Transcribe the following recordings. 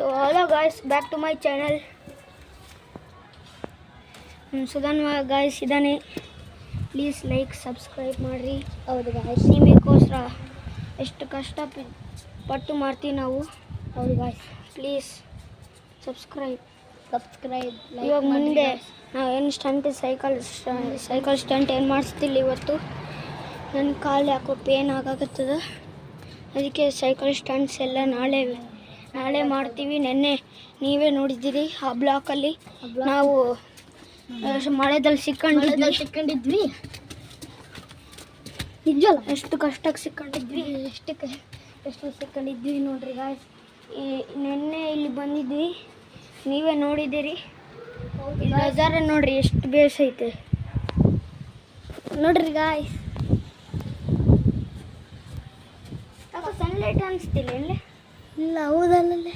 So hello guys, back to my channel. Sudhan guys ಇದ್ದಾನೆ. Please like subscribe ಮಾಡಿರಿ. ಹೌದು guys, ನಿಮಗೋಸ್ಕರ ಎಷ್ಟು ಕಷ್ಟಪಟ್ಟು ಮಾಡ್ತೀವಿ ನಾವು. ಹೌದು ಗಾಯ್ಸ್, ಪ್ಲೀಸ್ ಸಬ್ಸ್ಕ್ರೈಬ್. ಇವಾಗ ಮುಂದೆ ನಾವೇನು ಸೈಕಲ್ ಸ್ಟಂಟ್ ಏನು ಮಾಡಿಸ್ತಿಲ್ಲ. ಇವತ್ತು ನನ್ನ ಕಾಲು ಯಾಕೋ ಪೇನ್ ಆಗಾಕತ್ತದ. ಅದಕ್ಕೆ ಸೈಕಲ್ ಸ್ಟಂಟ್ಸ್ ಎಲ್ಲ ನಾಳೆ ಮಾಡ್ತೀವಿ. ನೆನ್ನೆ ನೀವೇ ನೋಡಿದ್ದೀರಿ ಆ ಬ್ಲಾಕಲ್ಲಿ ನಾವು ಮಳೆದಲ್ಲಿ ಸಿಕ್ಕೊಂಡಿದ್ವಿ. ನಿಜವಲ್ಲ, ಎಷ್ಟು ಕಷ್ಟಕ್ಕೆ ಸಿಕ್ಕೊಂಡಿದ್ವಿ, ಎಷ್ಟು ಸಿಕ್ಕೊಂಡಿದ್ವಿ ನೋಡ್ರಿ ಗಾಯ್ಸ್. ನೆನ್ನೆ ಇಲ್ಲಿ ಬಂದಿದ್ವಿ, ನೀವೇ ನೋಡಿದ್ದೀರಿ. ನಜಾರ ನೋಡ್ರಿ ಎಷ್ಟು ಬೇಸೈತೆ ನೋಡ್ರಿ ಗಾಯ್ಸ್. ಸನ್ಲೈಟ್ ಅನಿಸ್ತಿಲ್ಲ ಎಲ್ಲೇ. ಇಲ್ಲ ಹೌದಲ್ಲೇ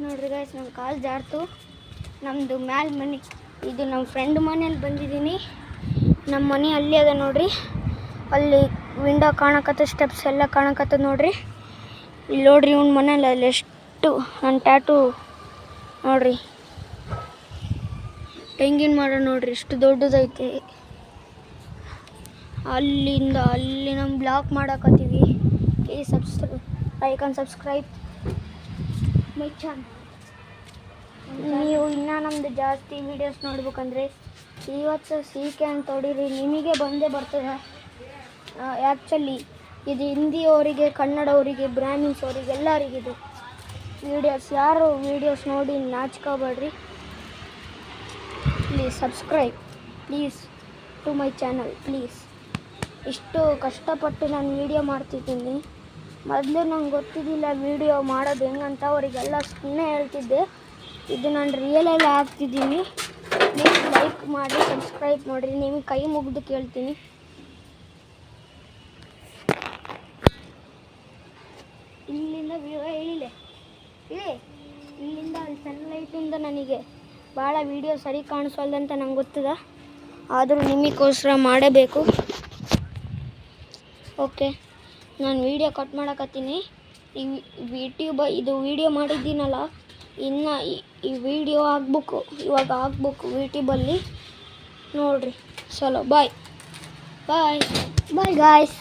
ನೋಡ್ರಿ ಗಾಯ್ಸ್ ನಮ್ಮ ಕಾಲು ಜಾರ್ತು. ನಮ್ಮದು ಮ್ಯಾಲ ಮನೆ, ಇದು ನಮ್ಮ ಫ್ರೆಂಡ್ ಮನೇಲಿ ಬಂದಿದ್ದೀನಿ. ನಮ್ಮ ಮನೆ ಅಲ್ಲಿ ಅದ ನೋಡ್ರಿ. ಅಲ್ಲಿ ವಿಂಡೋ ಕಾಣಕತ್ತ, ಸ್ಟೆಪ್ಸ್ ಎಲ್ಲ ಕಾಣಕತ್ತದ ನೋಡ್ರಿ. ಇಲ್ಲಿ ನೋಡ್ರಿ ಇವ್ನ ಮನೇಲಿ ಅಲ್ಲಿ ಎಷ್ಟು ನನ್ನ ಟ್ಯಾಟು ನೋಡ್ರಿ. ತೆಂಗಿನ ಮರ ನೋಡ್ರಿ ಎಷ್ಟು ದೊಡ್ಡದೈತೆ. ಅಲ್ಲಿಂದ ಅಲ್ಲಿ ನಮ್ಮ ಬ್ಲಾಕ್ ಮಾಡಕತ್ತೀವಿ. Please like and subscribe my channel. ನೀವು ಇನ್ನೂ ನಮ್ಮದು ಜಾಸ್ತಿ ವೀಡಿಯೋಸ್ ನೋಡ್ಬೇಕಂದ್ರೆ ಇವತ್ತು ಸೀಕೆ ಅಂತ ಹೊಡೀರಿ, ನಿಮಗೆ ಬಂದೇ ಬರ್ತದೆ. ಆ್ಯಕ್ಚುಲಿ ಇದು ಹಿಂದಿಯವರಿಗೆ, ಕನ್ನಡವರಿಗೆ, ಬ್ರಾಹ್ಮಿನ್ಸ್ ಅವರಿಗೆ ಎಲ್ಲರಿಗಿದು ವೀಡಿಯೋಸ್. ಯಾರು ವೀಡಿಯೋಸ್ ನೋಡಿ ನಾಚ್ಕೋಬೇಡ್ರಿ. Please subscribe, please to my channel please. ಇಷ್ಟು ಕಷ್ಟಪಟ್ಟು ನಾನು ವೀಡಿಯೋ ಮಾಡ್ತಿದ್ದೀನಿ. ಮೊದಲು ನಂಗೆ ಗೊತ್ತಿದ್ದಿಲ್ಲ ವೀಡಿಯೋ ಮಾಡೋದು ಹೆಂಗಂತ. ಅವರಿಗೆಲ್ಲ ಸುಮ್ಮನೆ ಹೇಳ್ತಿದ್ದೆ. ಇದು ನಾನು ರಿಯಲಲ್ಲಿ ಆಗ್ತಿದ್ದೀನಿ. ಪ್ಲೀಸ್ ಲೈಕ್ ಮಾಡಿ, ಸಬ್ಸ್ಕ್ರೈಬ್ ಮಾಡಿರಿ. ನಿಮಗೆ ಕೈ ಮುಗಿದು ಕೇಳ್ತೀನಿ. ಇಲ್ಲಿಂದ ಇಳಿಲೆ ಇಲ್ಲಿಂದ ಅಲ್ಲಿ ಸನ್ಲೈಟಿಂದ ನನಗೆ ಭಾಳ ವೀಡಿಯೋ ಸರಿ ಕಾಣಿಸೋಲ್ದಂತ ನಂಗೆ ಗೊತ್ತದ. ಆದರೂ ನಿಮಗೋಸ್ಕರ ಮಾಡಬೇಕು. ಓಕೆ, ನಾನು ವೀಡಿಯೋ ಕಟ್ ಮಾಡಕತ್ತೀನಿ. ಇದು ವೀಡಿಯೋ ಮಾಡಿದ್ದೀನಲ್ಲ, ಇನ್ನು ಈ ವಿಡಿಯೋ ಇವಾಗ ಆಗ್ಬೇಕು ಯೂಟ್ಯೂಬಲ್ಲಿ ನೋಡಿರಿ. ಚಲೋ ಬಾಯ್ ಗಾಯ್ಸ್.